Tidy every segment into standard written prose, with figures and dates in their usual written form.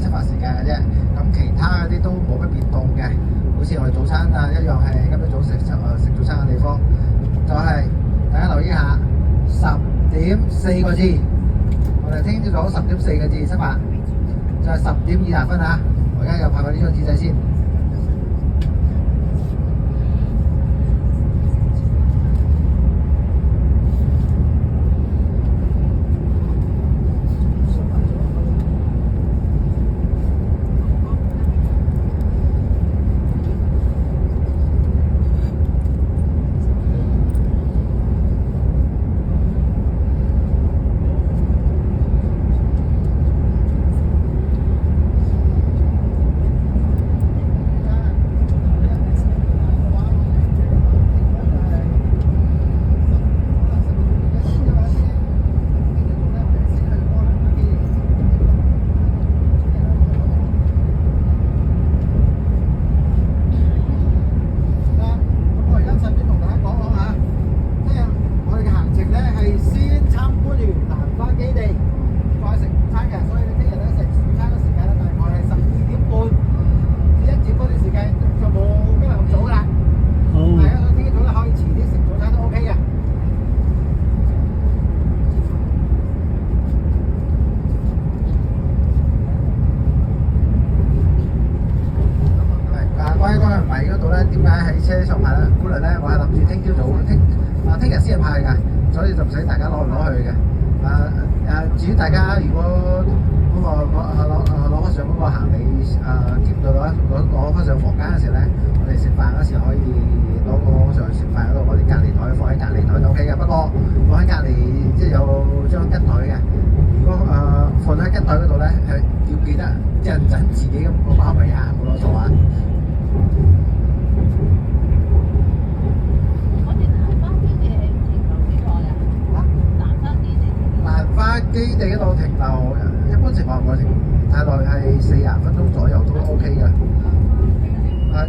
執法時間嘅啫。咁其他嗰啲都冇乜變動嘅，好似我哋早餐啊一樣係今日早食早餐嘅地方，就係大家留意下10點4個字，我哋聽朝早10點4個字出發，就係10點20分啊！我而家又拍過呢張紙仔先。點解喺車上派咧？姑娘咧，我係諗住聽朝早聽日先係派㗎，所以就唔使大家攞嚟攞去嘅。至於大家如果嗰攞翻上嗰個行李貼到攞翻上房間嘅時候咧，我哋食飯嗰時可以攞上去食飯嗰度，我哋隔離台放喺隔離台都 OK 嘅。不過放喺隔離即係有張吉台嘅，如果放喺吉台嗰度咧，係要記得認準自己咁個包圍啊，冇攞錯啊！基地嗰度停留，一般情況唔會停太耐，係40分鐘左右都 OK 嘅。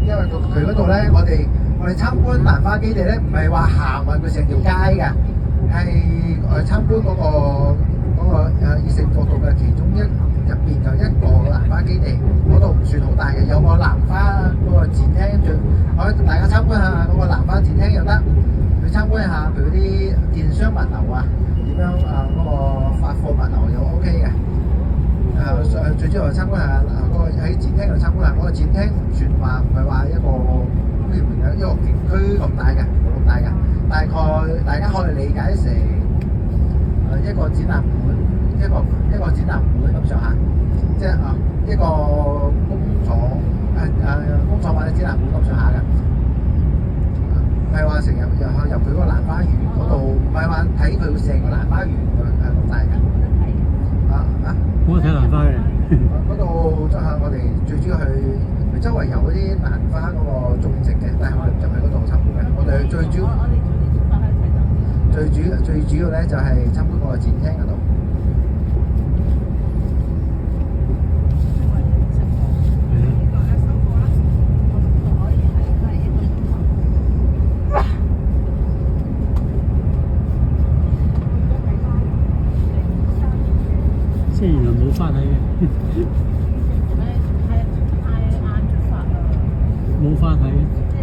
因為佢嗰度咧，我哋參觀蘭花基地咧，唔係話行勻佢成條街嘅，係參觀嗰個以城角度嘅其中入邊就一個蘭花基地，嗰度唔算好大嘅，有個蘭花嗰個展廳，可以大家參觀下嗰個蘭花展廳又得，去參觀下佢啲電商物流啊。點樣嗰個發貨物流又 OK 嘅，最主要係參觀下嗰個喺展廳度參觀下嗰個展廳，唔算話唔係話一個景區咁大嘅，冇咁大嘅，大概大家可以理解成一個展覽館，一個展覽館咁上下，即係一個工廠或者展覽館咁上下嘅。唔係話成日入佢嗰個蘭花園嗰度，唔係話睇佢成個蘭花園咁大嘅。我睇蘭花嘅。嗰度就係我哋最主要去，周圍有嗰啲蘭花嗰個種植嘅，但係我哋唔入去嗰度參觀嘅。我哋最主要咧就係參觀嗰個展廳嗰度。即係原來冇花睇嘅，冇花睇嘅。